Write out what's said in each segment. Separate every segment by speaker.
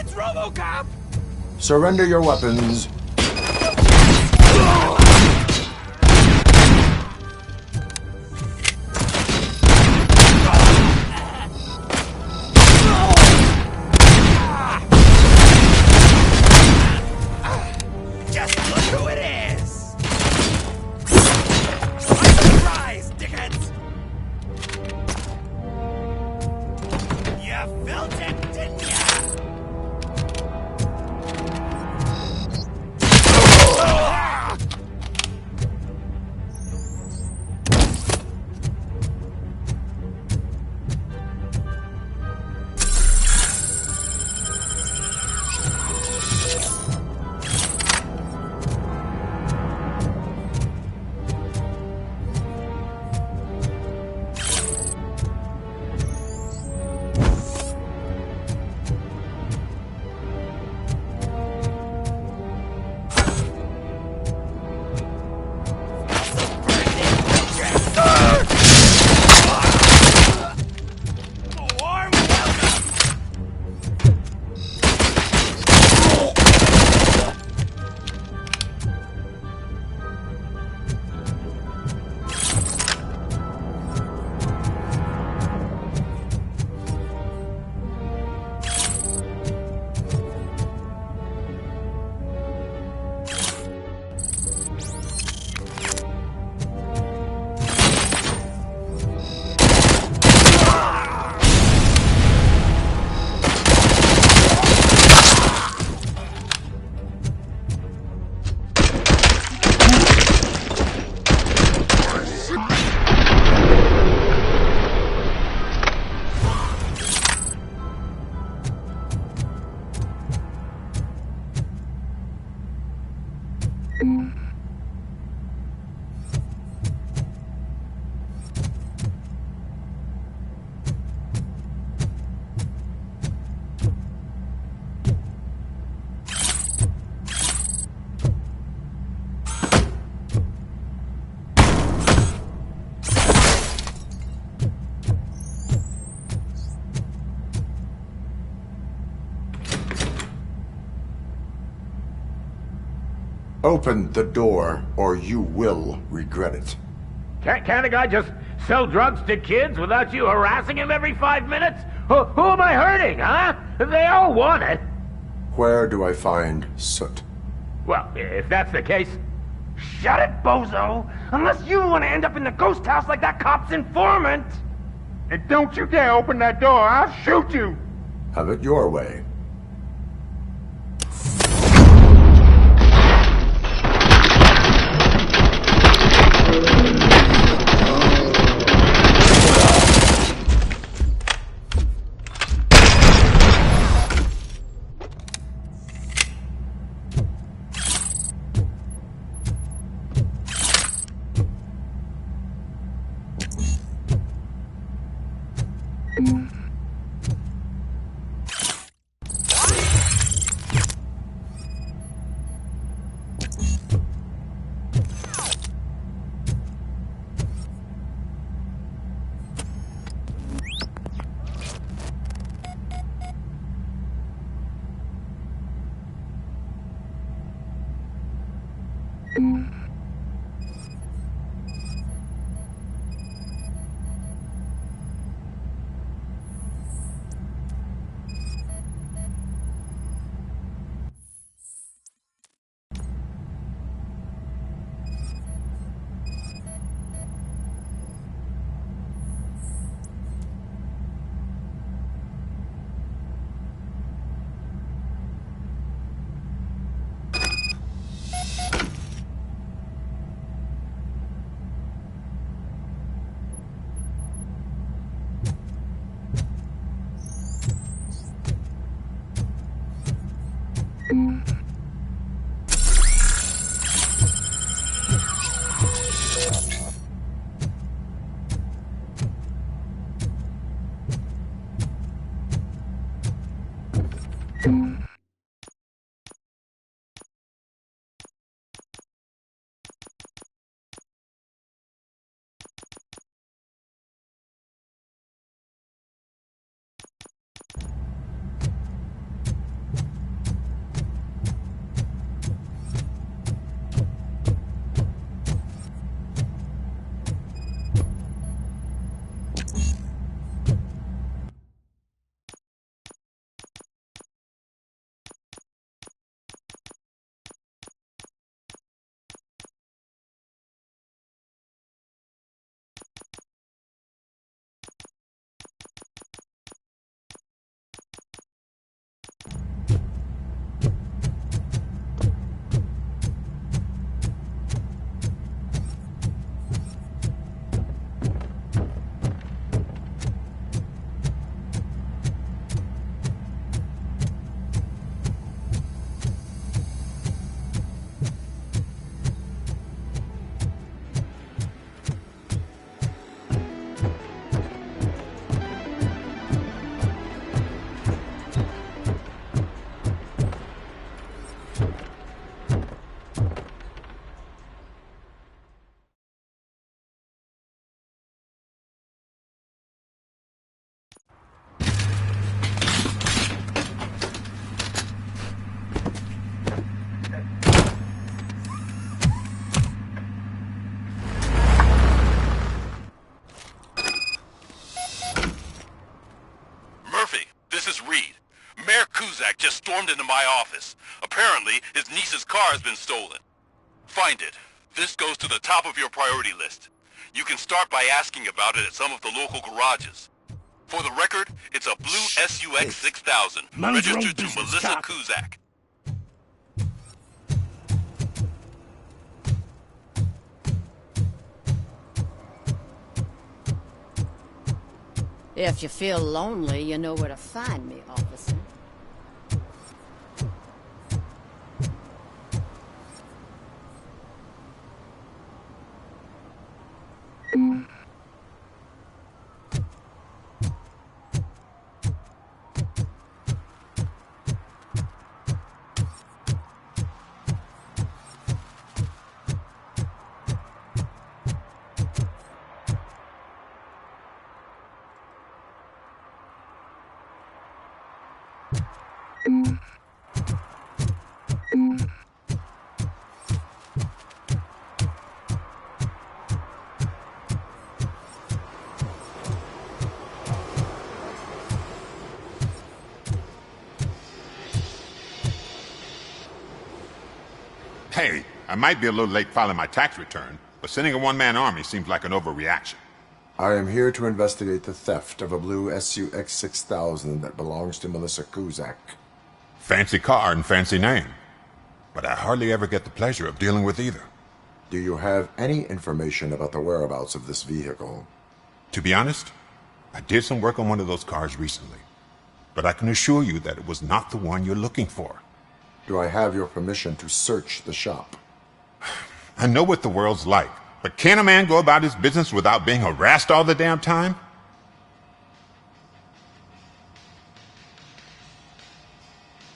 Speaker 1: It's RoboCop!
Speaker 2: Surrender your weapons.
Speaker 1: Just look who it is! Surprise, dickheads! You felt it, didn't ya?
Speaker 2: Open the door, or you will regret it.
Speaker 3: Can't a guy just sell drugs to kids without you harassing him every 5 minutes? Who am I hurting, huh? They all want it.
Speaker 2: Where do I find Soot?
Speaker 3: Well, if that's the case...
Speaker 4: Shut it, bozo! Unless you want to end up in the ghost house like that cop's informant!
Speaker 3: And don't you dare open that door, I'll shoot you!
Speaker 2: Have it your way.
Speaker 5: suspect just stormed into my office. Apparently, his niece's car has been stolen. Find it. This goes to the top of your priority list. You can start by asking about it at some of the local garages. For the record, it's a blue SUX 6000,
Speaker 4: Mind your own
Speaker 5: registered to
Speaker 4: business,
Speaker 5: Melissa
Speaker 4: cop.
Speaker 5: Kuzak.
Speaker 6: If you feel lonely, you know where to find me, officer.
Speaker 7: Hey, I might be a little late filing my tax return, but sending a one-man army seems like an overreaction.
Speaker 2: I am here to investigate the theft of a blue SUX 6000 that belongs to Melissa Kuzak.
Speaker 7: Fancy car and fancy name. But I hardly ever get the pleasure of dealing with either.
Speaker 2: Do you have any information about the whereabouts of this vehicle?
Speaker 7: To be honest, I did some work on one of those cars recently. But I can assure you that it was not the one you're looking for.
Speaker 2: Do I have your permission to search the shop?
Speaker 7: I know what the world's like, but can a man go about his business without being harassed all the damn time?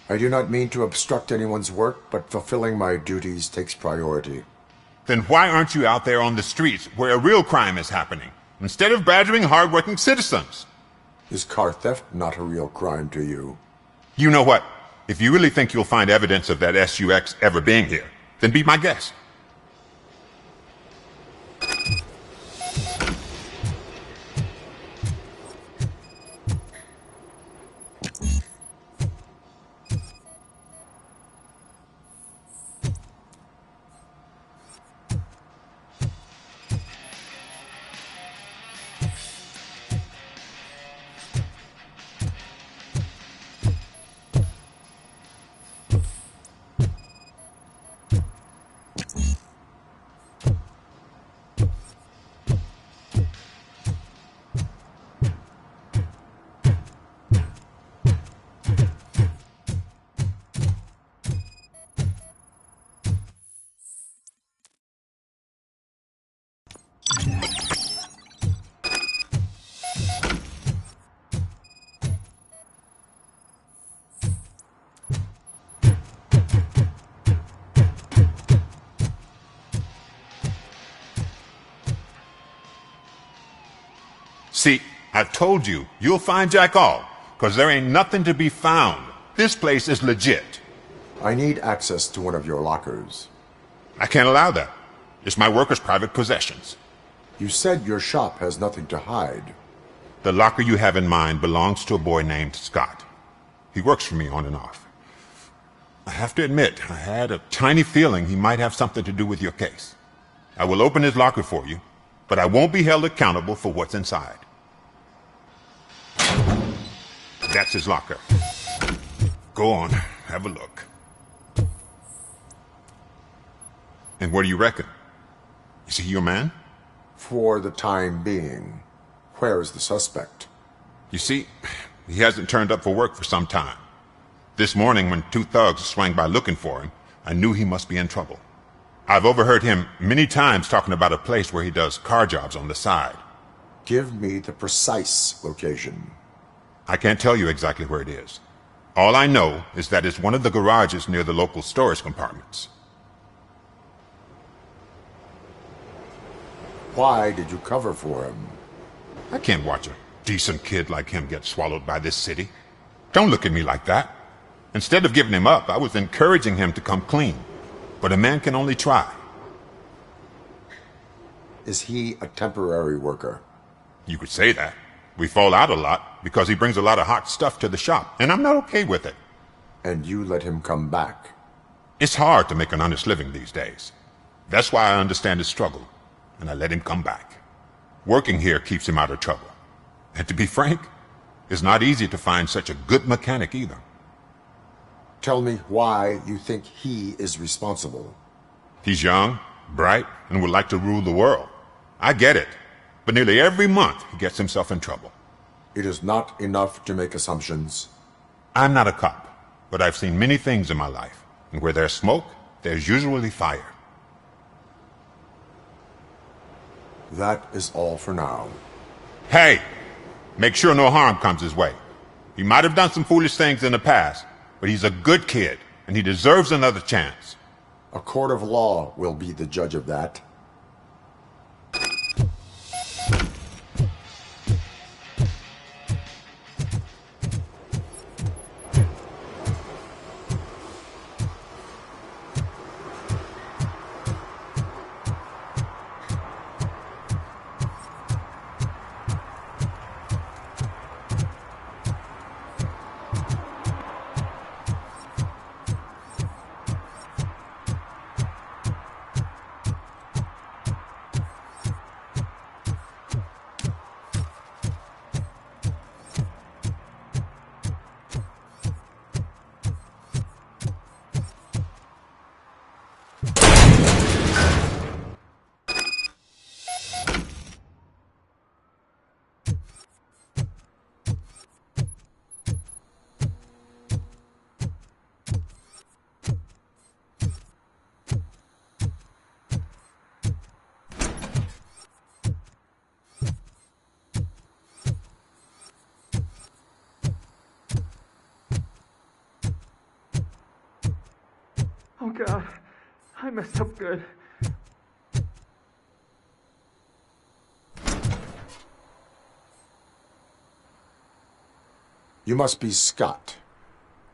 Speaker 2: I do not mean to obstruct anyone's work, but fulfilling my duties takes priority.
Speaker 7: Then why aren't you out there on the streets where a real crime is happening, instead of badgering hard-working citizens?
Speaker 2: Is car theft not a real crime to you?
Speaker 7: You know what? If you really think you'll find evidence of that SUX ever being here, then be my guest. See, I've told you, you'll find Jack all, 'cause there ain't nothing to be found. This place is legit.
Speaker 2: I need access to one of your lockers.
Speaker 7: I can't allow that. It's my workers' private possessions.
Speaker 2: You said your shop has nothing to hide.
Speaker 7: The locker you have in mind belongs to a boy named Scott. He works for me on and off. I have to admit, I had a tiny feeling he might have something to do with your case. I will open his locker for you, but I won't be held accountable for what's inside. That's his locker. Go on, have a look. And what do you reckon? Is he your man?
Speaker 2: For the time being. Where is the suspect?
Speaker 7: You see, he hasn't turned up for work for some time. This morning, when two thugs swang by looking for him, I knew he must be in trouble. I've overheard him many times talking about a place where he does car jobs on the side.
Speaker 2: Give me the precise location.
Speaker 7: I can't tell you exactly where it is. All I know is that it's one of the garages near the local storage compartments.
Speaker 2: Why did you cover for him?
Speaker 7: I can't watch a decent kid like him get swallowed by this city. Don't look at me like that. Instead of giving him up, I was encouraging him to come clean. But a man can only try.
Speaker 2: Is he a temporary worker?
Speaker 7: You could say that. We fall out a lot because he brings a lot of hot stuff to the shop, and I'm not okay with it.
Speaker 2: And you let him come back.
Speaker 7: It's hard to make an honest living these days. That's why I understand his struggle, and I let him come back. Working here keeps him out of trouble. And to be frank, it's not easy to find such a good mechanic either.
Speaker 2: Tell me why you think he is responsible.
Speaker 7: He's young, bright, and would like to rule the world. I get it, but nearly every month he gets himself in trouble.
Speaker 2: It is not enough to make assumptions.
Speaker 7: I'm not a cop, but I've seen many things in my life, and where there's smoke, there's usually fire.
Speaker 2: That is all for now.
Speaker 7: Hey! Make sure no harm comes his way. He might have done some foolish things in the past, but he's a good kid, and he deserves another chance.
Speaker 2: A court of law will be the judge of that.
Speaker 4: Oh God, I messed up good.
Speaker 2: You must be Scott.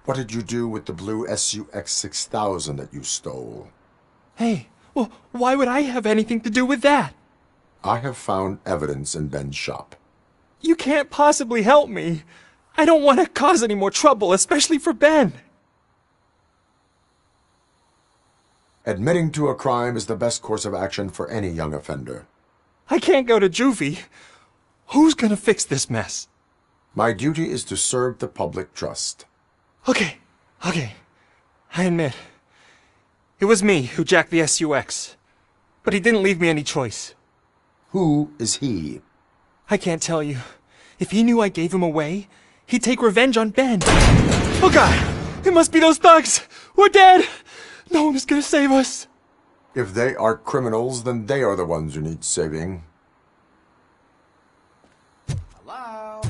Speaker 2: What did you do with the blue SUX 6000 that you stole?
Speaker 8: Hey, well, why would I have anything to do with that?
Speaker 2: I have found evidence in Ben's shop.
Speaker 8: You can't possibly help me. I don't want to cause any more trouble, especially for Ben.
Speaker 2: Admitting to a crime is the best course of action for any young offender.
Speaker 8: I can't go to juvie. Who's gonna fix this mess?
Speaker 2: My duty is to serve the public trust.
Speaker 8: Okay. I admit. It was me who jacked the SUX. But he didn't leave me any choice.
Speaker 2: Who is he?
Speaker 8: I can't tell you. If he knew I gave him away, he'd take revenge on Ben. Oh God! It must be those thugs! We're dead! No one is gonna save us.
Speaker 2: If they are criminals, then they are the ones who need saving.
Speaker 1: Hello?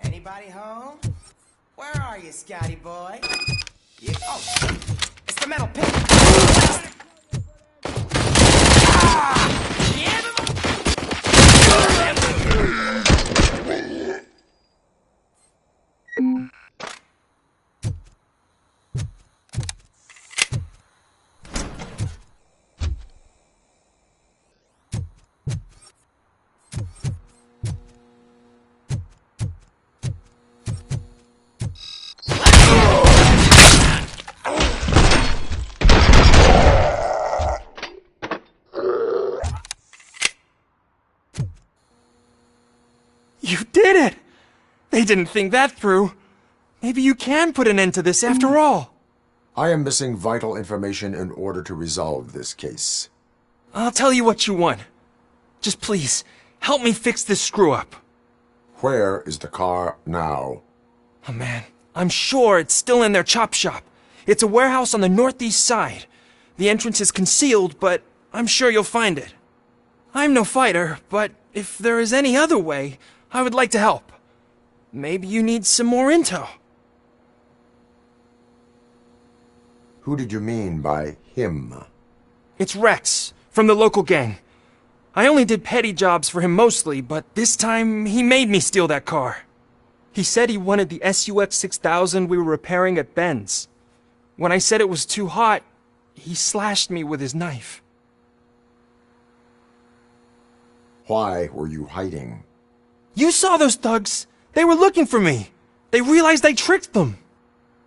Speaker 1: Anybody home? Where are you, Scotty boy? Oh, it's the metal pig.
Speaker 8: You did it! They didn't think that through. Maybe you can put an end to this after all.
Speaker 2: I am missing vital information in order to resolve this case.
Speaker 8: I'll tell you what you want. Just please, help me fix this screw-up.
Speaker 2: Where is the car now?
Speaker 8: Oh man, I'm sure it's still in their chop shop. It's a warehouse on the northeast side. The entrance is concealed, but I'm sure you'll find it. I'm no fighter, but if there is any other way, I would like to help. Maybe you need some more intel.
Speaker 2: Who did you mean by him?
Speaker 8: It's Rex, from the local gang. I only did petty jobs for him mostly, but this time he made me steal that car. He said he wanted the SUX 6000 we were repairing at Ben's. When I said it was too hot, he slashed me with his knife.
Speaker 2: Why were you hiding?
Speaker 8: You saw those thugs! They were looking for me! They realized I tricked them!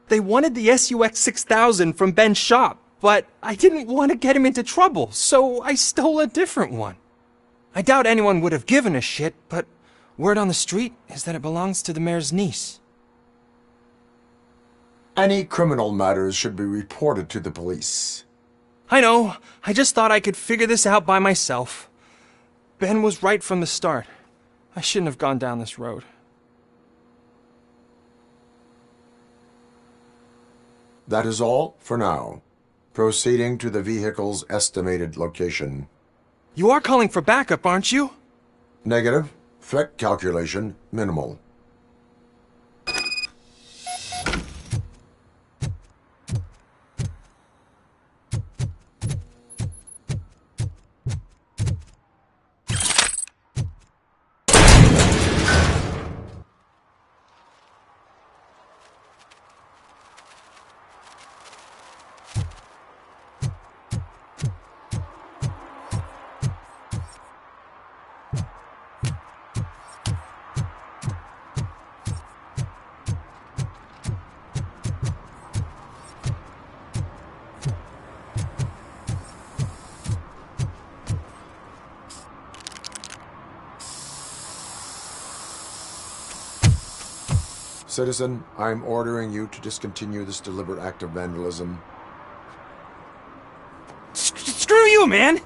Speaker 8: They wanted the SUX 6000 from Ben's shop, but I didn't want to get him into trouble, so I stole a different one. I doubt anyone would have given a shit, but word on the street is that it belongs to the mayor's niece.
Speaker 2: Any criminal matters should be reported to the police.
Speaker 8: I know. I just thought I could figure this out by myself. Ben was right from the start. I shouldn't have gone down this road.
Speaker 2: That is all for now. Proceeding to the vehicle's estimated location.
Speaker 8: You are calling for backup, aren't you?
Speaker 2: Negative. Threat calculation minimal. Citizen, I'm ordering you to discontinue this deliberate act of vandalism.
Speaker 4: Screw you, man!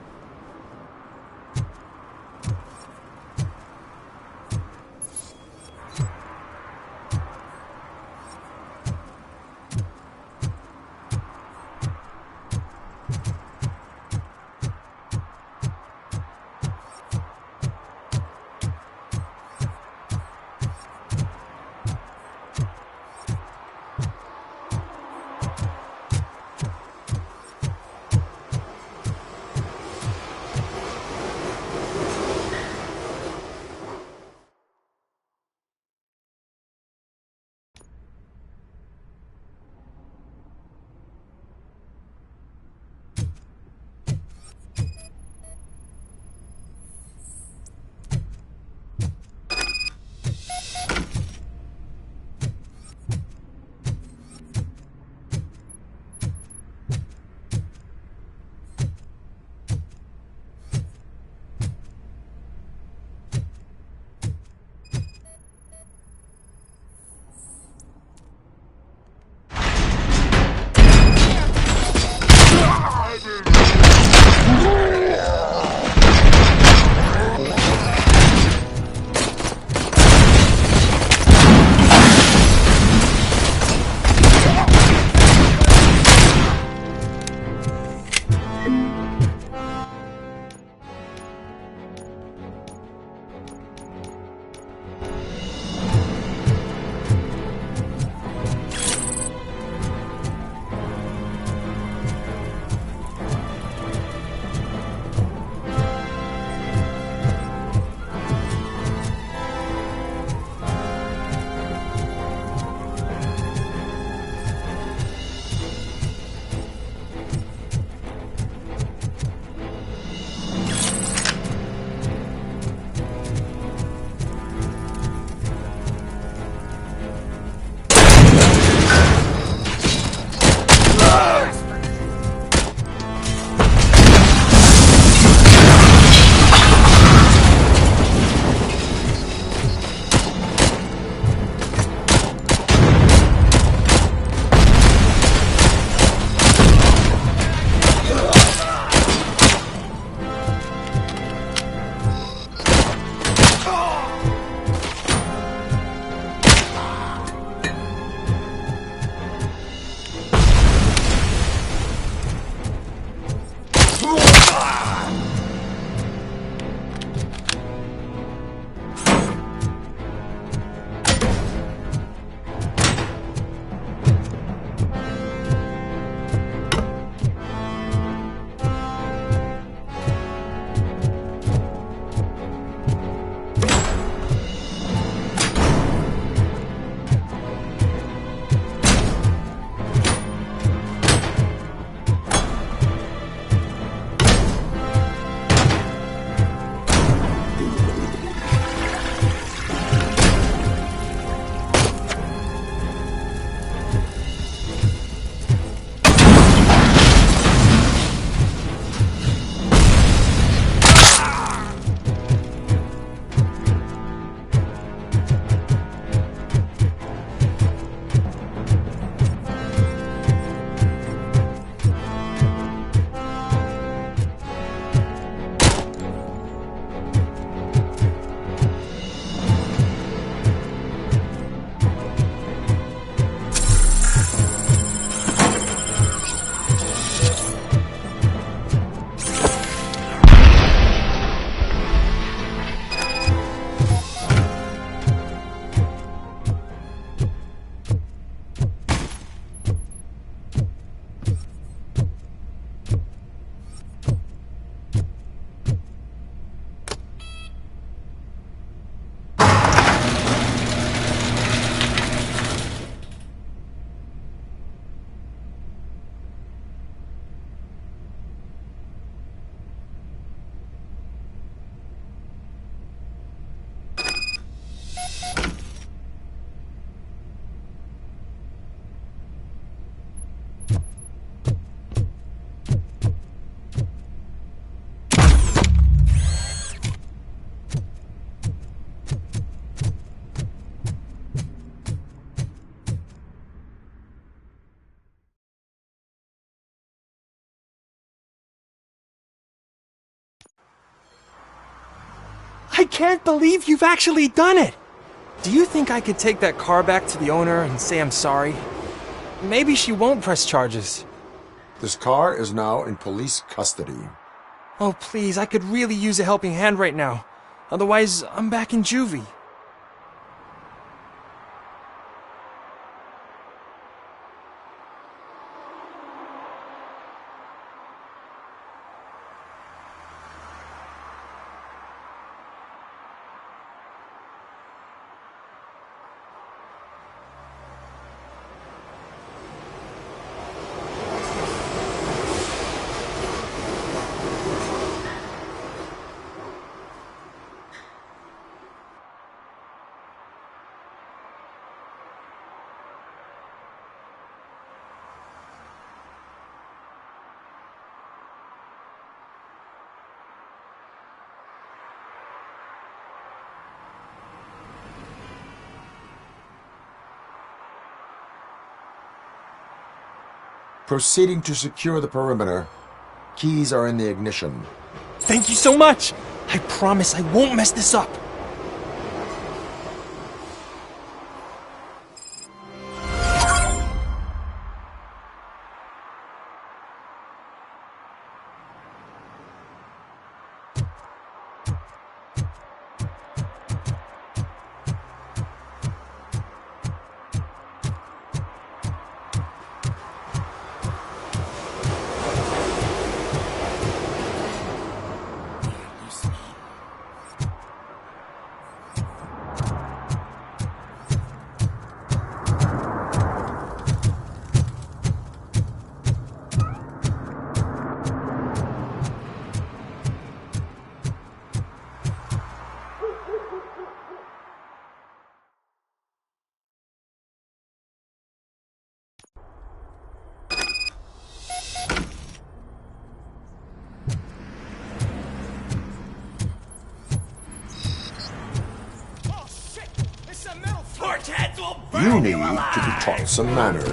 Speaker 8: I can't believe you've actually done it! Do you think I could take that car back to the owner and say I'm sorry? Maybe she won't press charges.
Speaker 2: This car is now in police custody.
Speaker 8: Oh, please, I could really use a helping hand right now. Otherwise, I'm back in juvie.
Speaker 2: Proceeding to secure the perimeter. Keys are in the ignition.
Speaker 8: Thank you so much! I promise I won't mess this up!
Speaker 2: You need to be taught some manners.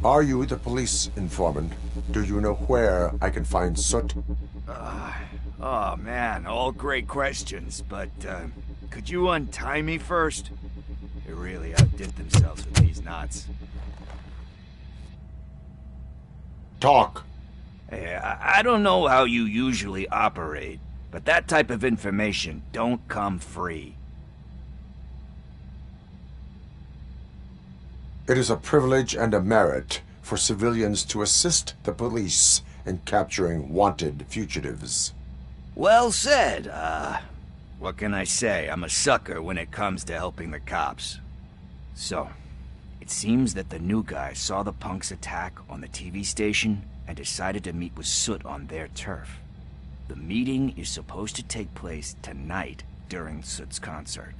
Speaker 2: Are you the police informant? Do you know where I can find Soot?
Speaker 9: Oh man, all great questions, but could you untie me first? They really outdid themselves with these knots.
Speaker 2: Talk.
Speaker 9: Hey, I don't know how you usually operate, but that type of information don't come free.
Speaker 2: It is a privilege and a merit for civilians to assist the police in capturing wanted fugitives.
Speaker 9: Well said. What can I say? I'm a sucker when it comes to helping the cops. So, it seems that the new guy saw the punks' attack on the TV station and decided to meet with Soot on their turf. The meeting is supposed to take place tonight during Soot's concert.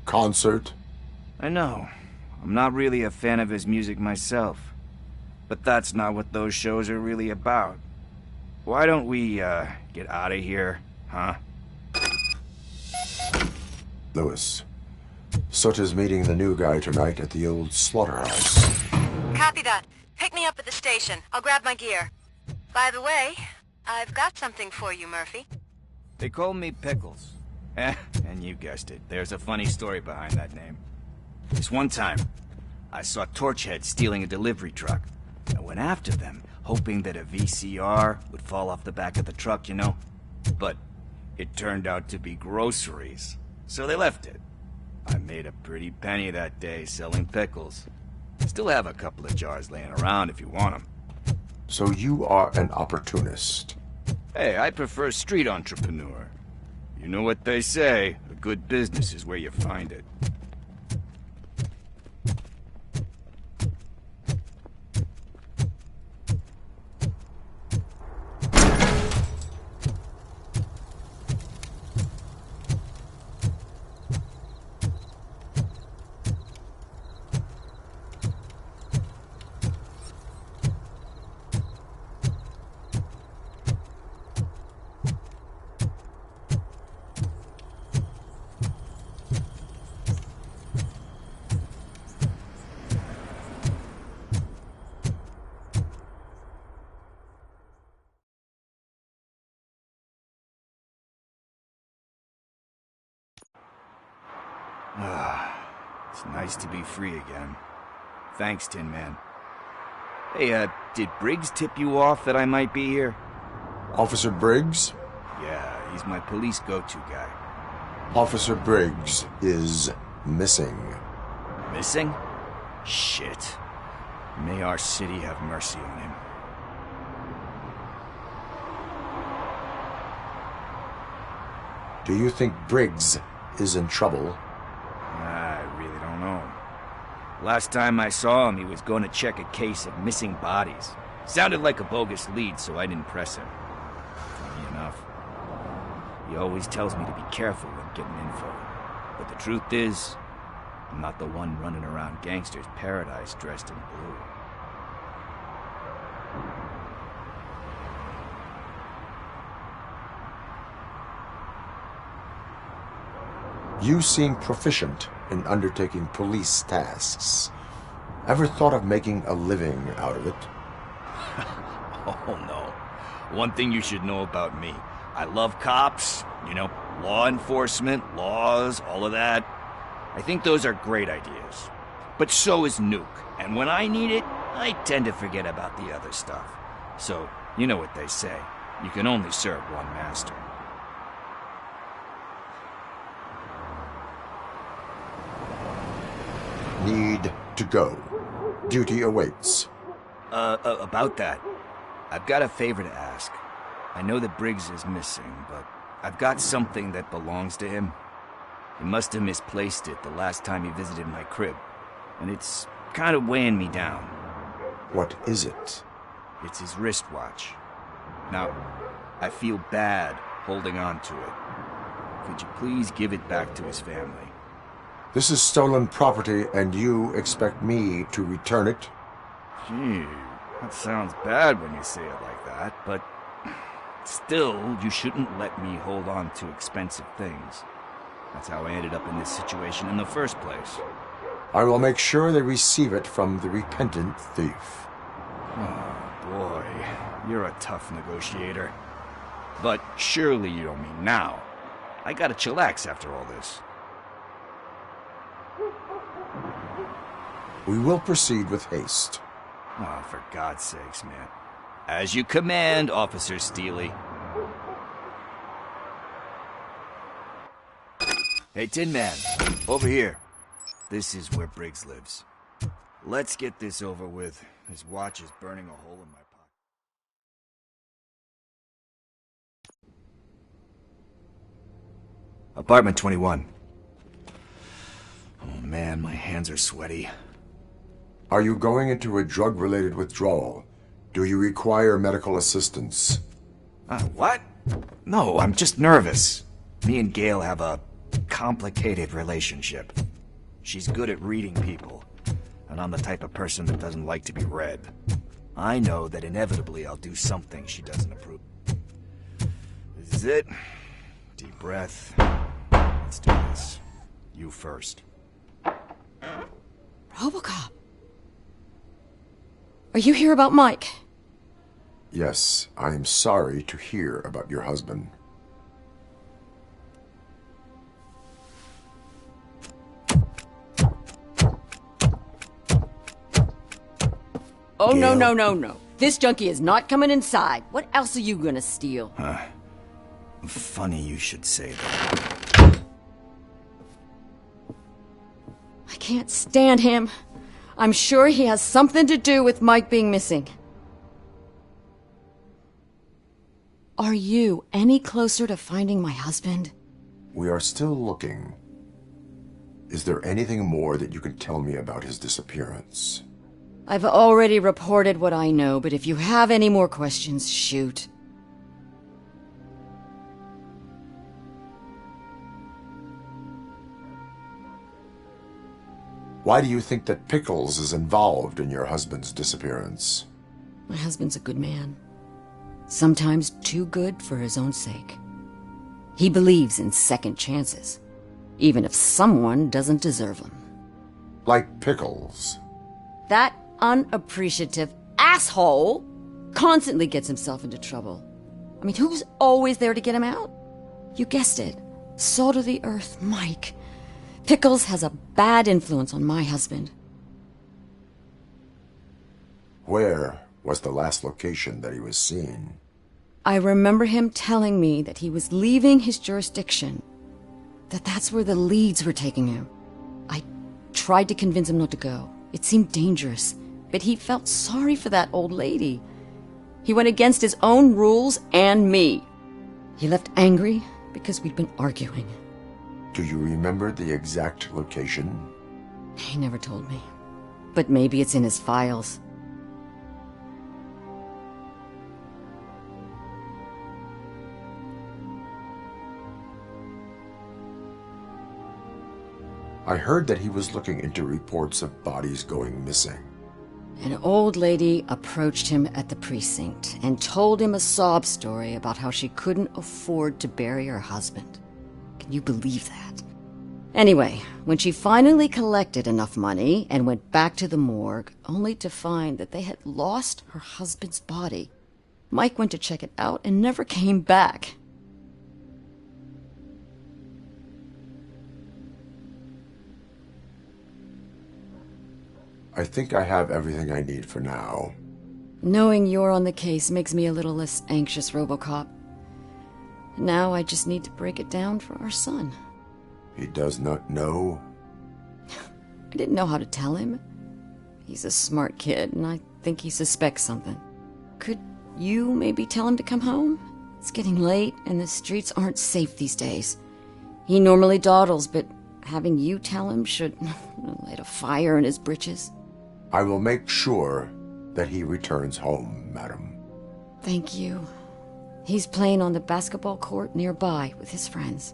Speaker 2: Concert?
Speaker 9: I know. I'm not really a fan of his music myself. But that's not what those shows are really about. Why don't we, get out of here, huh?
Speaker 2: Lewis, Soot is meeting the new guy tonight at the old slaughterhouse.
Speaker 10: Copy that. Pick me up at the station. I'll grab my gear. By the way, I've got something for you, Murphy.
Speaker 9: They call me Pickles. And you guessed it, there's a funny story behind that name. This one time, I saw Torchhead stealing a delivery truck. I went after them, hoping that a VCR would fall off the back of the truck, you know? But it turned out to be groceries, so they left it. I made a pretty penny that day selling pickles. Still have a couple of jars laying around if you want them.
Speaker 2: So you are an opportunist.
Speaker 9: Hey, I prefer street entrepreneur. You know what they say, a good business is where you find it. It's nice to be free again. Thanks, Tin Man. Hey, did Briggs tip you off that I might be here?
Speaker 2: Officer Briggs?
Speaker 9: Yeah, he's my police go-to guy.
Speaker 2: Officer Briggs is missing.
Speaker 9: Missing? Shit. May our city have mercy on him.
Speaker 2: Do you think Briggs is in trouble?
Speaker 9: I really don't know. Last time I saw him, he was going to check a case of missing bodies. Sounded like a bogus lead, so I didn't press him. Funny enough. He always tells me to be careful when getting info. But the truth is, I'm not the one running around gangsters' paradise dressed in blue.
Speaker 2: You seem proficient in undertaking police tasks. Ever thought of making a living out of it?
Speaker 9: Oh no. One thing you should know about me. I love cops, you know, law enforcement, laws, all of that. I think those are great ideas. But so is Nuke. And when I need it, I tend to forget about the other stuff. So, you know what they say. You can only serve one master.
Speaker 2: Need to go. Duty awaits.
Speaker 9: About that, I've got a favor to ask. I know that Briggs is missing, but I've got something that belongs to him. He must have misplaced it the last time he visited my crib, and it's kind of weighing me down.
Speaker 2: What is it?
Speaker 9: It's his wristwatch. Now, I feel bad holding on to it. Could you please give it back to his family?
Speaker 2: This is stolen property, and you expect me to return it?
Speaker 9: Gee, that sounds bad when you say it like that, but still, you shouldn't let me hold on to expensive things. That's how I ended up in this situation in the first place.
Speaker 2: I will make sure they receive it from the repentant thief.
Speaker 9: Oh, boy. You're a tough negotiator. But surely you don't mean now. I gotta chillax after all this.
Speaker 2: We will proceed with haste.
Speaker 9: Oh, for God's sakes, man. As you command, Officer Steely. Hey, Tin Man, over here. This is where Briggs lives. Let's get this over with. His watch is burning a hole in my pocket. Apartment 21. Oh man, my hands are sweaty.
Speaker 2: Are you going into a drug-related withdrawal? Do you require medical assistance?
Speaker 9: What? No, I'm just nervous. Me and Gail have a complicated relationship. She's good at reading people, and I'm the type of person that doesn't like to be read. I know that inevitably I'll do something she doesn't approve. This is it. Deep breath. Let's do this. You first.
Speaker 6: RoboCop. Are you here about Mike?
Speaker 2: Yes, I am sorry to hear about your husband.
Speaker 6: Oh, Gail? No. This junkie is not coming inside. What else are you gonna steal?
Speaker 9: Funny you should say that.
Speaker 6: I can't stand him. I'm sure he has something to do with Mike being missing. Are you any closer to finding my husband?
Speaker 2: We are still looking. Is there anything more that you can tell me about his disappearance?
Speaker 6: I've already reported what I know, but if you have any more questions, shoot.
Speaker 2: Why do you think that Pickles is involved in your husband's disappearance?
Speaker 6: My husband's a good man. Sometimes too good for his own sake. He believes in second chances, even if someone doesn't deserve them.
Speaker 2: Like Pickles.
Speaker 6: That unappreciative asshole constantly gets himself into trouble. I mean, who's always there to get him out? You guessed it. Salt of the earth, Mike. Pickles has a bad influence on my husband.
Speaker 2: Where was the last location that he was seen?
Speaker 6: I remember him telling me that he was leaving his jurisdiction, that's where the leads were taking him. I tried to convince him not to go. It seemed dangerous, but he felt sorry for that old lady. He went against his own rules and me. He left angry because we'd been arguing.
Speaker 2: Do you remember the exact location?
Speaker 6: He never told me, but maybe it's in his files.
Speaker 2: I heard that he was looking into reports of bodies going missing.
Speaker 6: An old lady approached him at the precinct and told him a sob story about how she couldn't afford to bury her husband. Can you believe that? Anyway, when she finally collected enough money and went back to the morgue, only to find that they had lost her husband's body, Mike went to check it out and never came back.
Speaker 2: I think I have everything I need for now.
Speaker 6: Knowing you're on the case makes me a little less anxious, RoboCop. Now I just need to break it down for our son.
Speaker 2: He does not know?
Speaker 6: I didn't know how to tell him. He's a smart kid, and I think he suspects something. Could you maybe tell him to come home? It's getting late, and the streets aren't safe these days. He normally dawdles, but having you tell him should light a fire in his britches.
Speaker 2: I will make sure that he returns home, madam.
Speaker 6: Thank you. He's playing on the basketball court nearby with his friends.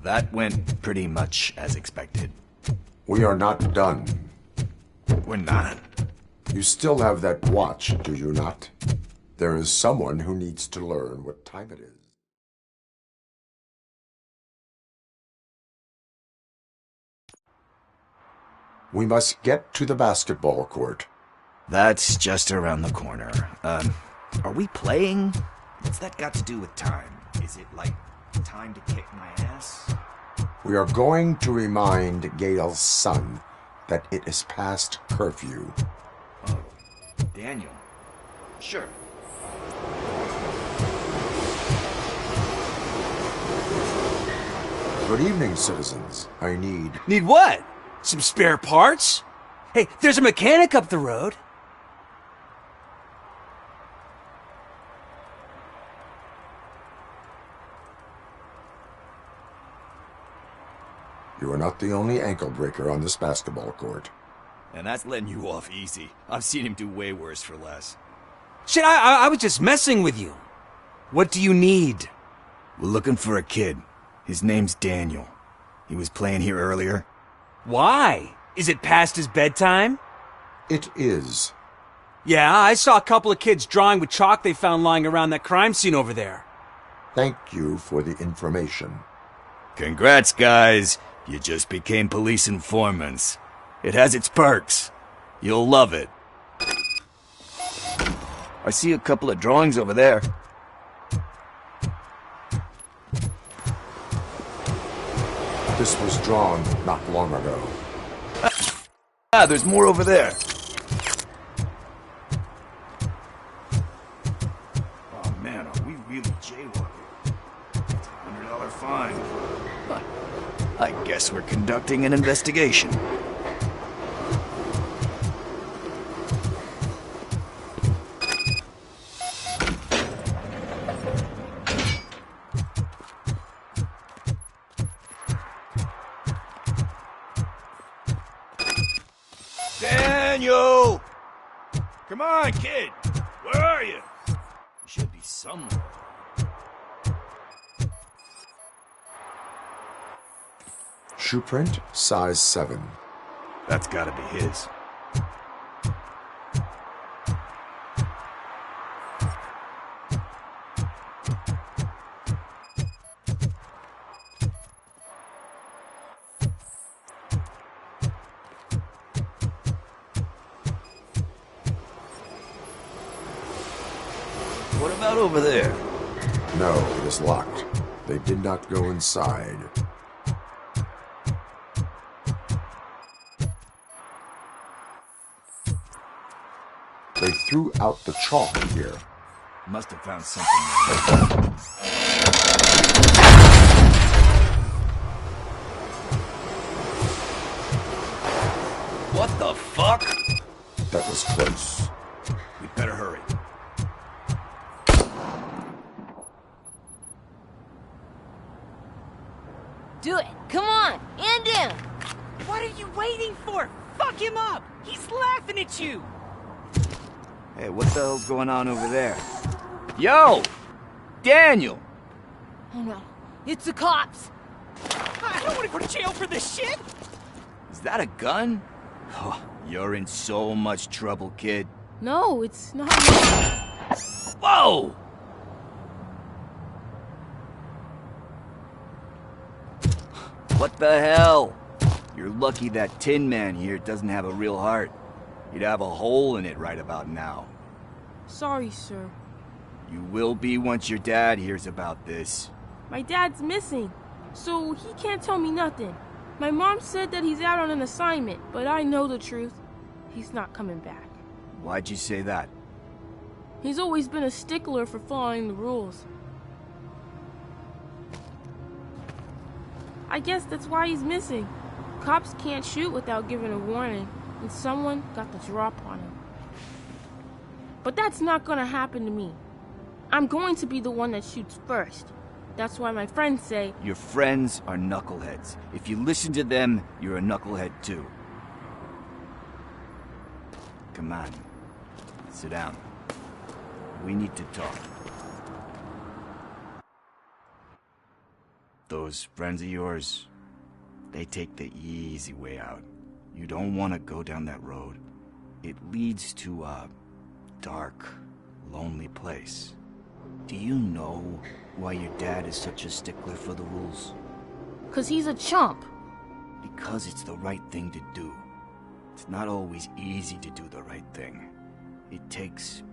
Speaker 9: that went pretty much as expected.
Speaker 2: We are not done.
Speaker 9: We're not.
Speaker 2: You still have that watch, do you not? There is someone who needs to learn what time it is. We must get to the basketball court.
Speaker 9: That's just around the corner. Are we playing? What's that got to do with time? Is it like time to kick my ass?
Speaker 2: We are going to remind Gail's son that it is past curfew.
Speaker 9: Oh, Daniel. Sure.
Speaker 2: Good evening, citizens. I need...
Speaker 11: Need what? Some spare parts? Hey, there's a mechanic up the road.
Speaker 2: You are not the only ankle breaker on this basketball court.
Speaker 9: And that's letting you off easy. I've seen him do way worse for less.
Speaker 11: Shit, I was just messing with you. What do you need?
Speaker 9: We're looking for a kid. His name's Daniel. He was playing here earlier.
Speaker 11: Why? Is it past his bedtime?
Speaker 2: It is.
Speaker 11: Yeah, I saw a couple of kids drawing with chalk they found lying around that crime scene over there.
Speaker 2: Thank you for the information.
Speaker 9: Congrats, guys. You just became police informants. It has its perks. You'll love it. I see a couple of drawings over there.
Speaker 2: This was drawn not long ago.
Speaker 9: Ah, there's more over there. Oh man, are we really jaywalking? It's a $100 fine. Huh. I guess we're conducting an investigation. Daniel! Come on, kid! Where are you? You should be somewhere.
Speaker 2: Shoe print, size 7.
Speaker 9: That's gotta be his. What about over there?
Speaker 2: No, it is locked. They did not go inside. They threw out the chalk here.
Speaker 9: Must have found something. What the fuck?
Speaker 2: That was close.
Speaker 9: We'd better hurry.
Speaker 12: Do it! Come on! End him!
Speaker 11: What are you waiting for? Fuck him up! He's laughing at you!
Speaker 9: Hey, what the hell's going on over there? Yo! Daniel!
Speaker 12: Oh no, it's the cops!
Speaker 11: I don't want to go to jail for this shit!
Speaker 9: Is that a gun? Oh, you're in so much trouble, kid.
Speaker 12: No, it's not.
Speaker 9: Whoa! What the hell? You're lucky that Tin Man here doesn't have a real heart. He'd have a hole in it right about now.
Speaker 12: Sorry, sir.
Speaker 9: You will be once your dad hears about this.
Speaker 12: My dad's missing, so he can't tell me nothing. My mom said that he's out on an assignment, but I know the truth. He's not coming back.
Speaker 9: Why'd you say that?
Speaker 12: He's always been a stickler for following the rules. I guess that's why he's missing. Cops can't shoot without giving a warning, and someone got the drop on him. But that's not gonna happen to me. I'm going to be the one that shoots first. That's why my friends say...
Speaker 9: Your friends are knuckleheads. If you listen to them, you're a knucklehead too. Come on. Sit down. We need to talk. those friends of yours, they take the easy way out. You don't want to go down that road. It leads to a dark, lonely place. Do you know why your dad is such a stickler for the rules?
Speaker 12: 'Cause he's a chump.
Speaker 9: Because it's the right thing to do. It's not always easy to do the right thing. It takes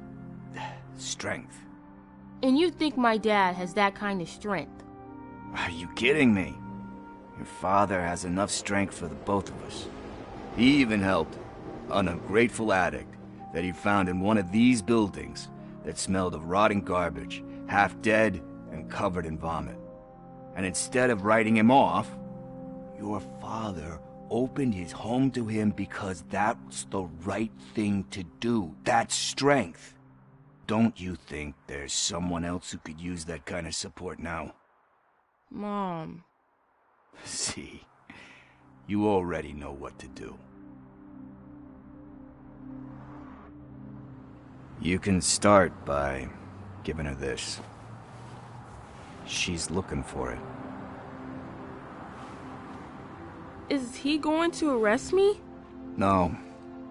Speaker 9: strength.
Speaker 12: And you think my dad has that kind of strength?
Speaker 9: Are you kidding me? Your father has enough strength for the both of us. He even helped an ungrateful addict that he found in one of these buildings that smelled of rotting garbage, half dead and covered in vomit. And instead of writing him off, your father opened his home to him because that's the right thing to do. That's strength. Don't you think there's someone else who could use that kind of support now?
Speaker 12: Mom.
Speaker 9: See, you already know what to do. You can start by giving her this. She's looking for it.
Speaker 12: Is he going to arrest me?
Speaker 9: No,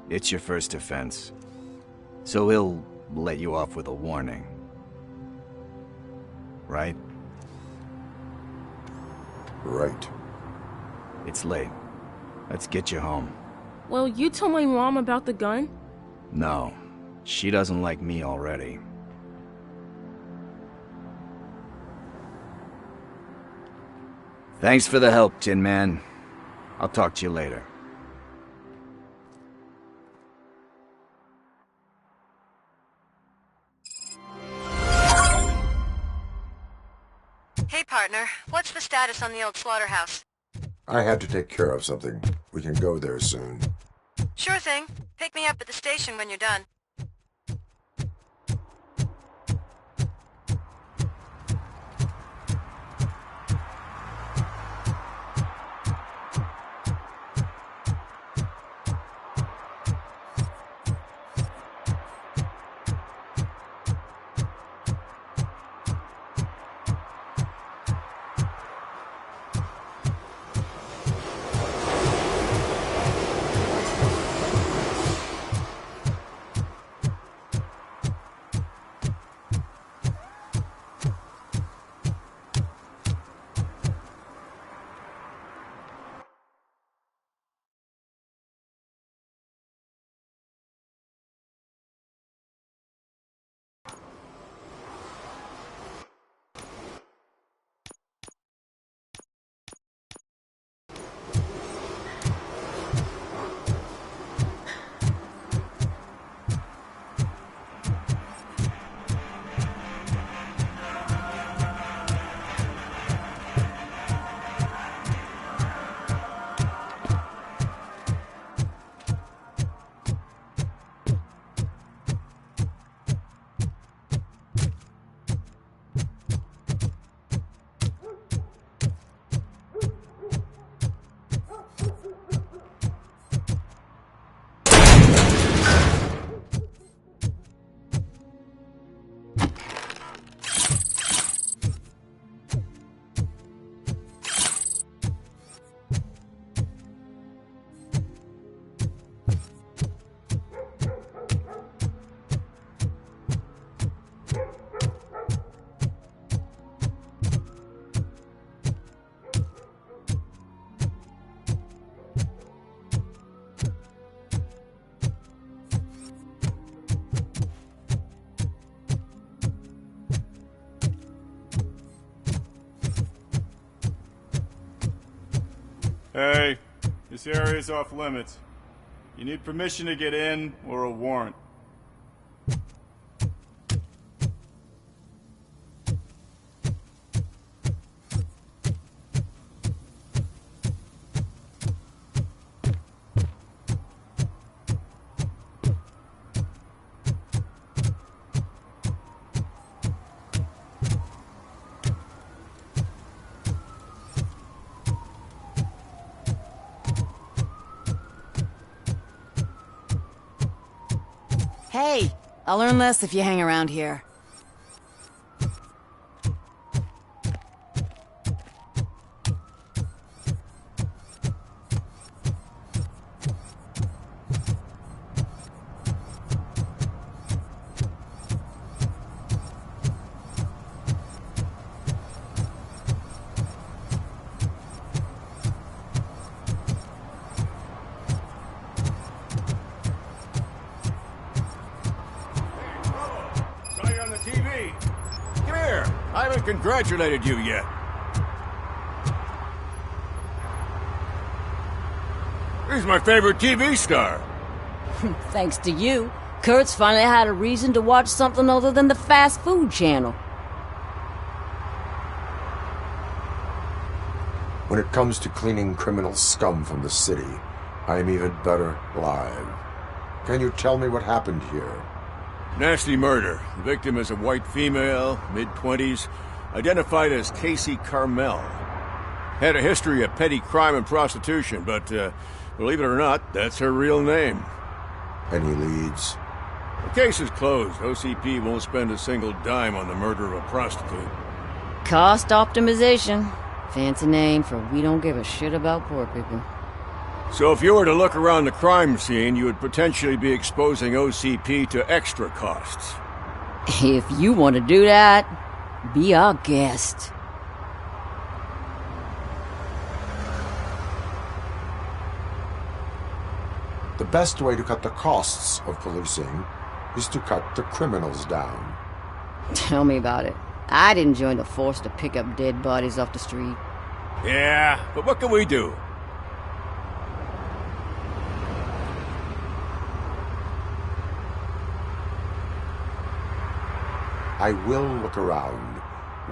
Speaker 9: it's your first offense. So he'll let you off with a warning. Right?
Speaker 2: Right.
Speaker 9: It's late. Let's get you home.
Speaker 12: Well, you told my mom about the gun?
Speaker 9: No, she doesn't like me already. Thanks for the help, Tin Man. I'll talk to you later.
Speaker 10: Hey, partner. What's the status on the old slaughterhouse?
Speaker 2: I had to take care of something. We can go there soon.
Speaker 10: Sure thing. Pick me up at the station when you're done.
Speaker 13: Hey, this area is off limits. You need permission to get in or a warrant.
Speaker 14: Hey, I'll learn less if you hang around here.
Speaker 15: TV. Come here. I haven't congratulated you yet. He's my favorite TV star.
Speaker 6: Thanks to you, Kurt's finally had a reason to watch something other than the fast food channel.
Speaker 2: When it comes to cleaning criminal scum from the city, I am even better live. Can you tell me what happened here?
Speaker 15: Nasty murder. The victim is a white female, mid-20s, identified as Casey Carmel. Had a history of petty crime and prostitution, but, believe it or not, that's her real name.
Speaker 2: Any leads?
Speaker 15: The case is closed. OCP won't spend a single dime on the murder of a prostitute.
Speaker 6: Cost optimization. Fancy name for we don't give a shit about poor people.
Speaker 15: So if you were to look around the crime scene, you would potentially be exposing OCP to extra costs.
Speaker 6: If you want to do that, be our guest.
Speaker 2: The best way to cut the costs of policing is to cut the criminals down.
Speaker 6: Tell me about it. I didn't join the force to pick up dead bodies off the street.
Speaker 15: Yeah, but what can we do?
Speaker 2: I will look around.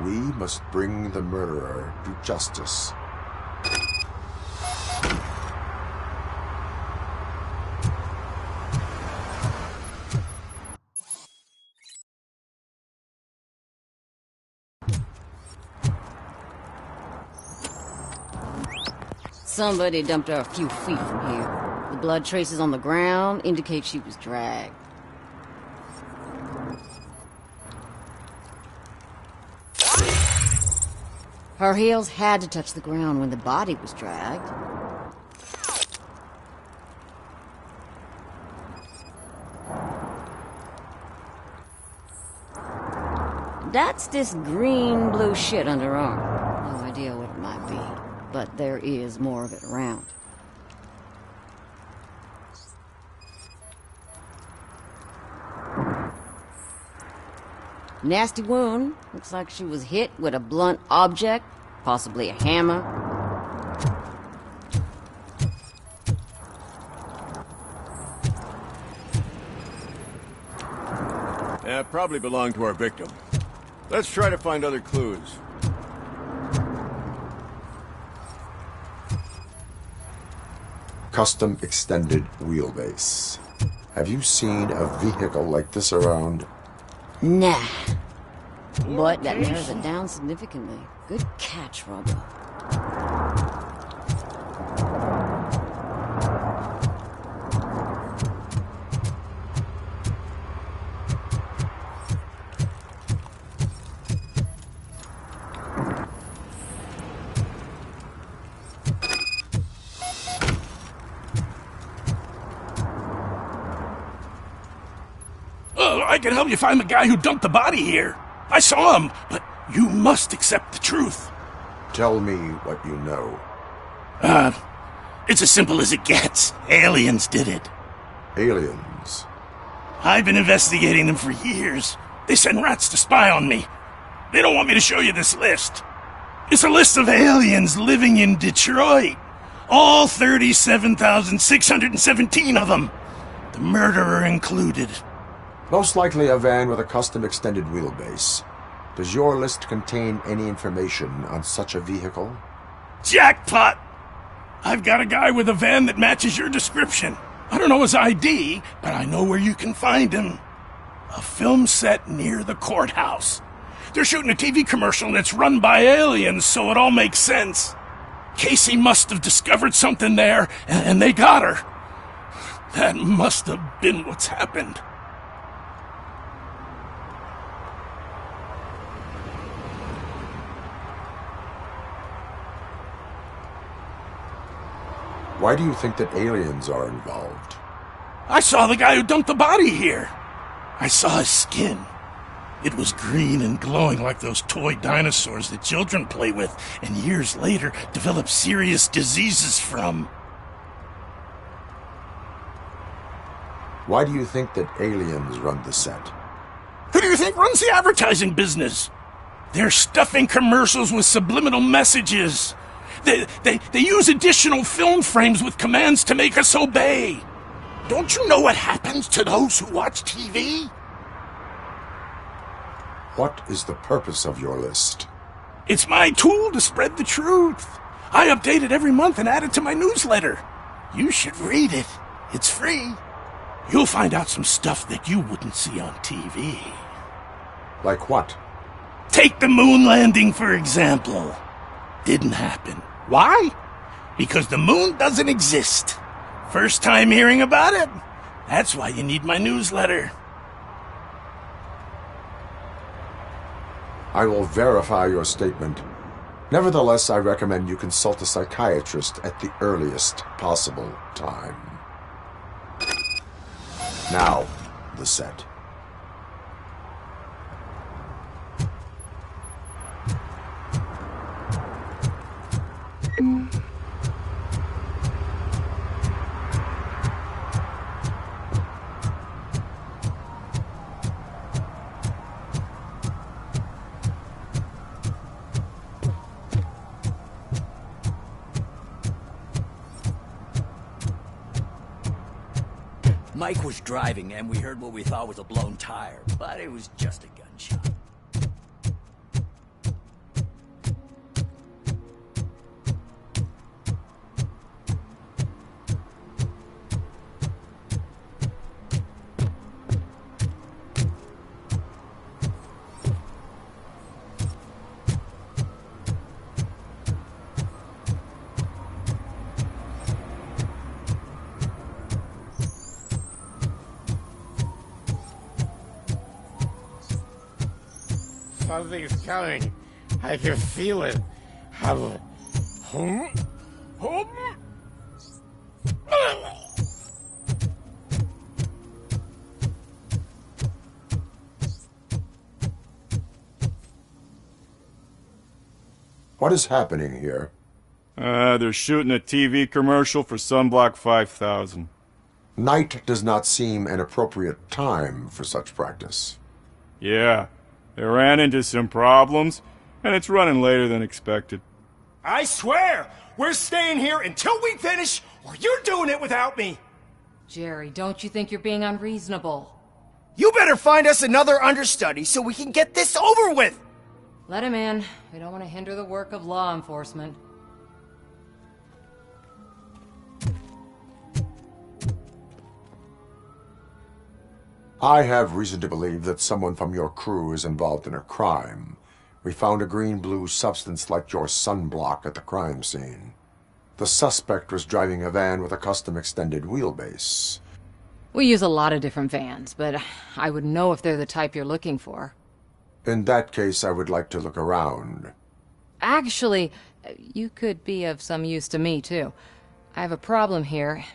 Speaker 2: We must bring the murderer to justice.
Speaker 6: Somebody dumped her a few feet from here. The blood traces on the ground indicate she was dragged. Her heels had to touch the ground when the body was dragged. That's this green-blue shit under her arm. No idea what it might be, but there is more of it around. Nasty wound. Looks like she was hit with a blunt object, possibly a hammer.
Speaker 15: Yeah, probably belonged to our victim. Let's try to find other clues.
Speaker 2: Custom extended wheelbase. Have you seen a vehicle like this around?
Speaker 6: Nah. But that narrows it down significantly. Good catch, Robo.
Speaker 16: I can help you find the guy who dumped the body here. I saw him, but you must accept the truth.
Speaker 2: Tell me what you know.
Speaker 16: It's as simple as it gets. Aliens did it.
Speaker 2: Aliens?
Speaker 16: I've been investigating them for years. They send rats to spy on me. They don't want me to show you this list. It's a list of aliens living in Detroit. All 37,617 of them. The murderer included.
Speaker 2: Most likely a van with a custom extended wheelbase. Does your list contain any information on such a vehicle?
Speaker 16: Jackpot! I've got a guy with a van that matches your description. I don't know his ID, but I know where you can find him. A film set near the courthouse. They're shooting a TV commercial and it's run by aliens, so it all makes sense. Casey must have discovered something there, and they got her. That must have been what's happened.
Speaker 2: Why do you think that aliens are involved?
Speaker 16: I saw the guy who dumped the body here. I saw his skin. It was green and glowing like those toy dinosaurs that children play with and years later develop serious diseases from.
Speaker 2: Why do you think that aliens run the set?
Speaker 16: Who do you think runs the advertising business? They're stuffing commercials with subliminal messages. They use additional film frames with commands to make us obey. Don't you know what happens to those who watch TV?
Speaker 2: What is the purpose of your list?
Speaker 16: It's my tool to spread the truth. I update it every month and add it to my newsletter. You should read it. It's free. You'll find out some stuff that you wouldn't see on TV.
Speaker 2: Like what?
Speaker 16: Take the moon landing, for example. Didn't happen. Why? Because the moon doesn't exist. First time hearing about it? That's why you need my newsletter.
Speaker 2: I will verify your statement. Nevertheless, I recommend you consult a psychiatrist at the earliest possible time. Now, the set.
Speaker 17: Mike was driving and we heard what we thought was a blown tire, but it was just a gunshot.
Speaker 3: Something's coming. I can feel it.
Speaker 2: What is happening here?
Speaker 13: They're shooting a TV commercial for Sunblock 5000.
Speaker 2: Night does not seem an appropriate time for such practice.
Speaker 13: Yeah, they ran into some problems, and it's running later than expected.
Speaker 4: I swear, we're staying here until we finish, or you're doing it without me.
Speaker 18: Jerry, don't you think you're being unreasonable?
Speaker 4: You better find us another understudy so we can get this over with.
Speaker 18: Let him in. We don't want to hinder the work of law enforcement.
Speaker 2: I have reason to believe that someone from your crew is involved in a crime. We found a green-blue substance like your sunblock at the crime scene. The suspect was driving a van with a custom extended wheelbase.
Speaker 18: We use a lot of different vans, but I wouldn't know if they're the type you're looking for.
Speaker 2: In that case, I would like to look around.
Speaker 18: Actually, you could be of some use to me, too. I have a problem here,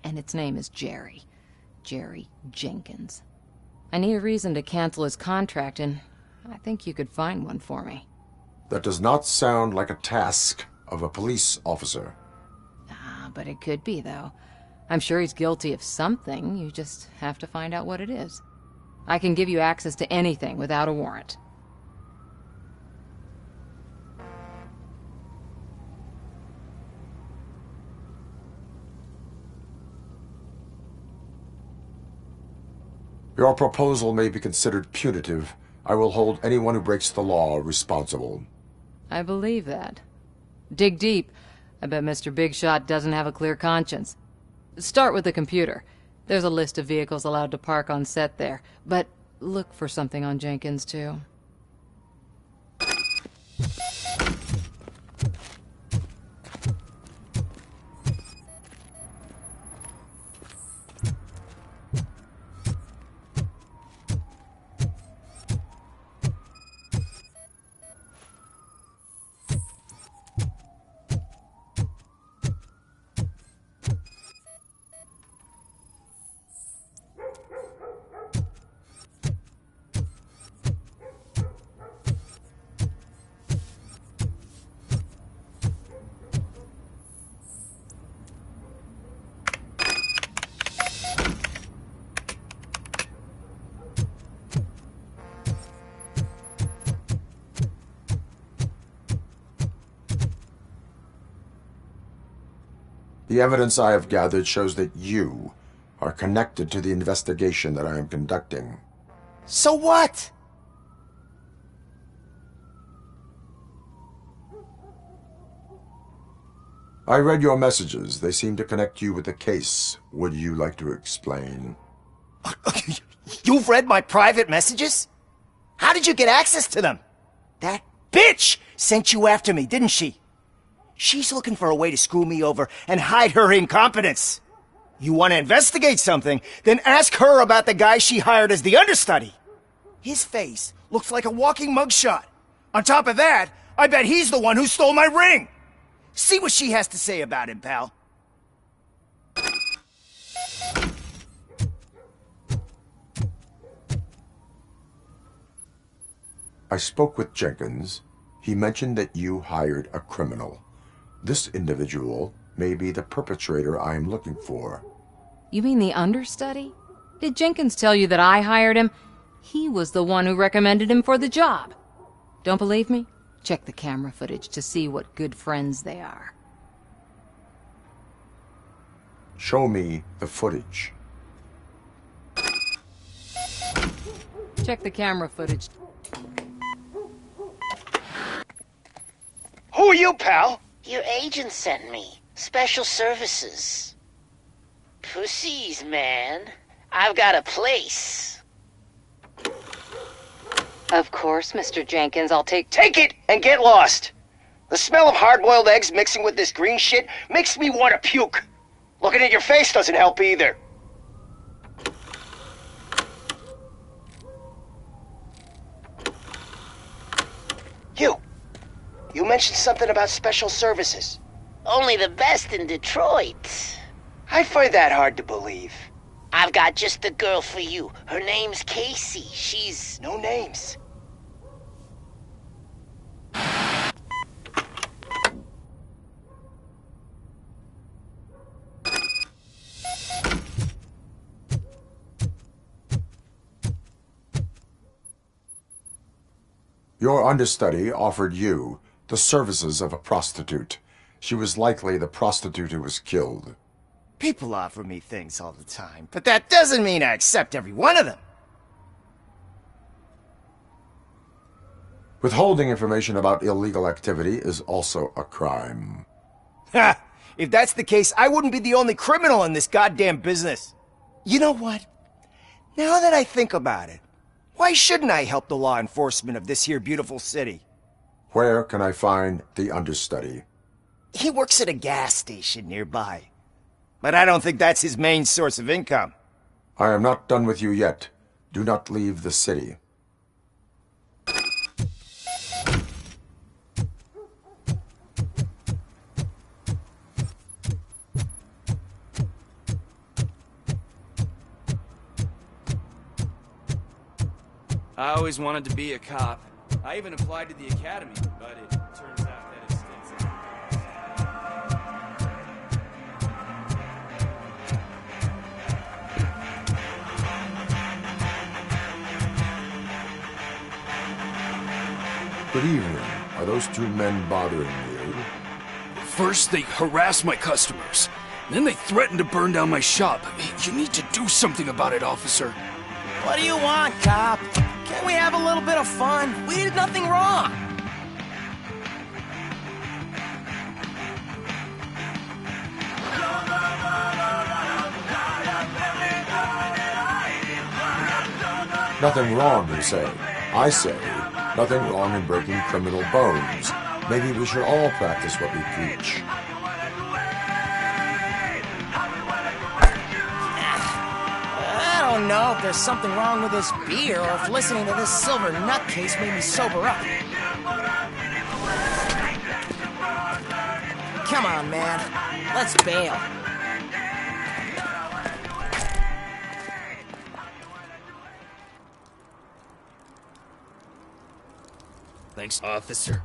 Speaker 18: and its name is Jerry. Jerry Jenkins. I need a reason to cancel his contract, and I think you could find one for me.
Speaker 2: That does not sound like a task of a police officer.
Speaker 18: But it could be, though. I'm sure he's guilty of something. You just have to find out what it is. I can give you access to anything without a warrant.
Speaker 2: Your proposal may be considered punitive. I will hold anyone who breaks the law responsible.
Speaker 18: I believe that. Dig deep. I bet Mr. Big Shot doesn't have a clear conscience. Start with the computer. There's a list of vehicles allowed to park on set there, but look for something on Jenkins, too.
Speaker 2: The evidence I have gathered shows that you are connected to the investigation that I am conducting.
Speaker 1: So what?
Speaker 2: I read your messages. They seem to connect you with the case. Would you like to explain?
Speaker 1: You've read my private messages? How did you get access to them? That bitch sent you after me, didn't she? She's looking for a way to screw me over and hide her incompetence. You want to investigate something, then ask her about the guy she hired as the understudy. His face looks like a walking mugshot. On top of that, I bet he's the one who stole my ring. See what she has to say about him, pal.
Speaker 2: I spoke with Jenkins. He mentioned that you hired a criminal. This individual may be the perpetrator I am looking for.
Speaker 18: You mean the understudy? Did Jenkins tell you that I hired him? He was the one who recommended him for the job. Don't believe me? Check the camera footage to see what good friends they are.
Speaker 2: Show me the footage.
Speaker 18: Check the camera footage.
Speaker 1: Who are you, pal?
Speaker 19: Your agent sent me. Special services. Pussies, man. I've got a place.
Speaker 18: Of course, Mr. Jenkins, I'll take
Speaker 1: it and get lost. The smell of hard-boiled eggs mixing with this green shit makes me want to puke. Looking at your face doesn't help either. You mentioned something about special services.
Speaker 19: Only the best in Detroit.
Speaker 1: I find that hard to believe.
Speaker 19: I've got just the girl for you. Her name's Casey. She's...
Speaker 1: No names.
Speaker 2: Your understudy offered you the services of a prostitute. She was likely the prostitute who was killed.
Speaker 1: People offer me things all the time, but that doesn't mean I accept every one of them.
Speaker 2: Withholding information about illegal activity is also a crime.
Speaker 1: Ha! If that's the case, I wouldn't be the only criminal in this goddamn business. You know what? Now that I think about it, why shouldn't I help the law enforcement of this here beautiful city?
Speaker 2: Where can I find the understudy?
Speaker 1: He works at a gas station nearby. But I don't think that's his main source of income.
Speaker 2: I am not done with you yet. Do not leave the city.
Speaker 11: I always wanted to be a cop. I even applied to the academy, but it turns out that it's...
Speaker 2: Good evening. Are those two men bothering you?
Speaker 16: First, they harass my customers. Then they threaten to burn down my shop. You need to do something about it, officer.
Speaker 1: What do you want, cop? Can't we have a little bit of fun? We did nothing wrong.
Speaker 2: Nothing wrong, you say. I say, nothing wrong in breaking criminal bones. Maybe we should all practice what we preach.
Speaker 1: I don't know if there's something wrong with this beer or if listening to this silver nutcase made me sober up. Come on, man. Let's bail.
Speaker 16: Thanks, officer.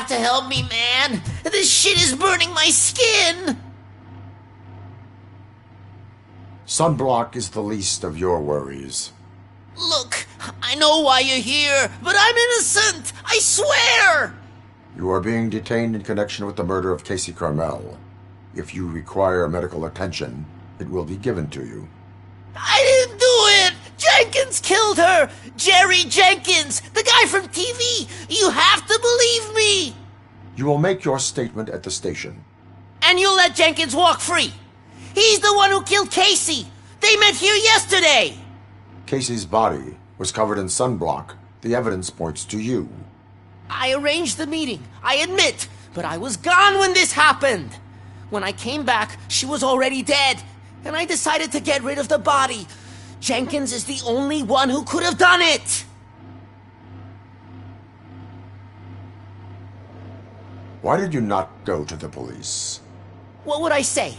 Speaker 19: to help me, man. This shit is burning my skin.
Speaker 2: Sunblock is the least of your worries.
Speaker 19: Look, I know why you're here, but I'm innocent. I swear.
Speaker 2: You are being detained in connection with the murder of Casey Carmel. If you require medical attention, it will be given to you.
Speaker 19: I didn't do it! Jenkins killed her! Jerry Jenkins! The guy from TV! You have to believe me!
Speaker 2: You will make your statement at the station.
Speaker 19: And you'll let Jenkins walk free! He's the one who killed Casey! They met here yesterday!
Speaker 2: Casey's body was covered in sunblock. The evidence points to you.
Speaker 19: I arranged the meeting, I admit, but I was gone when this happened! When I came back, she was already dead, and I decided to get rid of the body. Jenkins is the only one who could have done it!
Speaker 2: Why did you not go to the police?
Speaker 19: What would I say?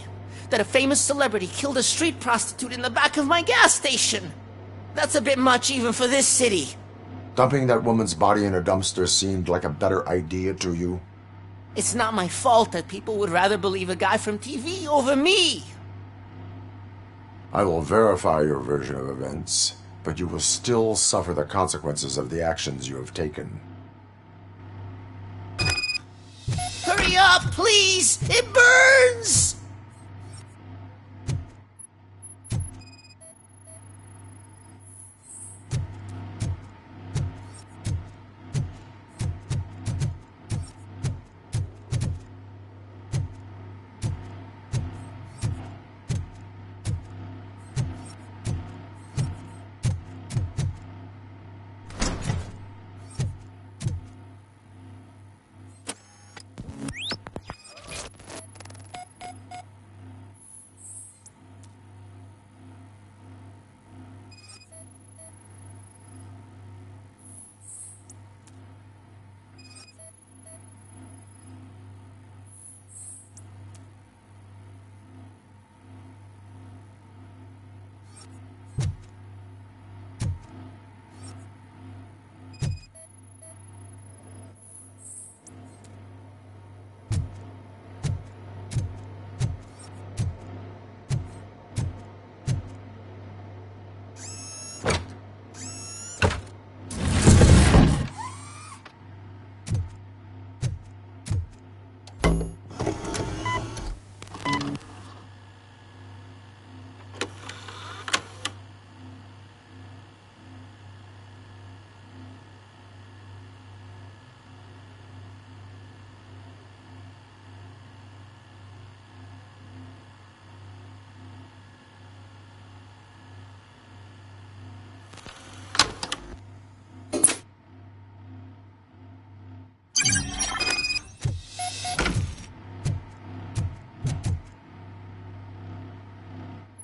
Speaker 19: That a famous celebrity killed a street prostitute in the back of my gas station? That's a bit much even for this city.
Speaker 2: Dumping that woman's body in a dumpster seemed like a better idea to you?
Speaker 19: It's not my fault that people would rather believe a guy from TV over me.
Speaker 2: I will verify your version of events, but you will still suffer the consequences of the actions you have taken.
Speaker 19: Hurry up, please! It burns!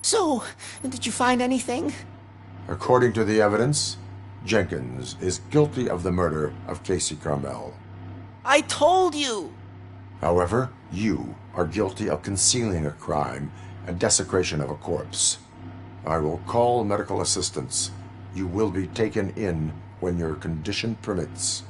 Speaker 19: So, did you find anything?
Speaker 2: According to the evidence, Jenkins is guilty of the murder of Casey Carmel.
Speaker 19: I told you!
Speaker 2: However, you are guilty of concealing a crime and desecration of a corpse. I will call medical assistance. You will be taken in when your condition permits.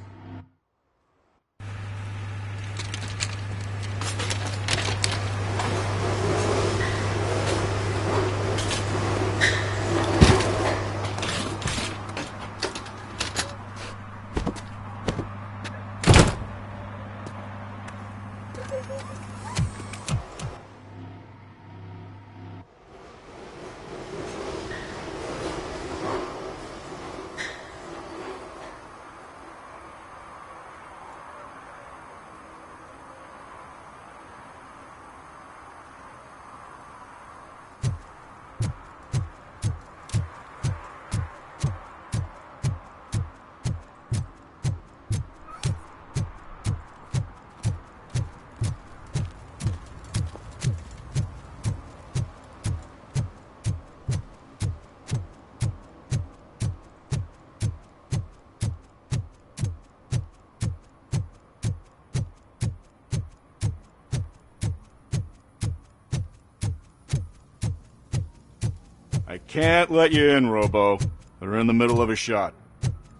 Speaker 13: I can't let you in, Robo. They're in the middle of a shot.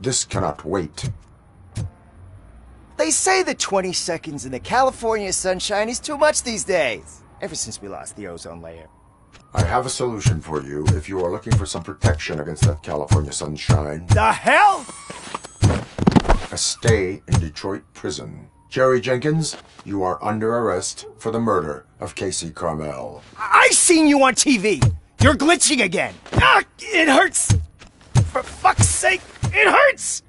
Speaker 2: This cannot wait.
Speaker 19: They
Speaker 1: They say that 20 seconds in the California sunshine is too much these days. Ever since we lost the ozone layer.
Speaker 2: I have a solution for you if you are looking for some protection against that California sunshine.
Speaker 1: The hell?
Speaker 2: A stay in Detroit prison. Jerry Jenkins, you are under arrest for the murder of Casey Carmel.
Speaker 1: I seen you on TV. You're glitching again. Ah, it hurts. For fuck's sake, it hurts.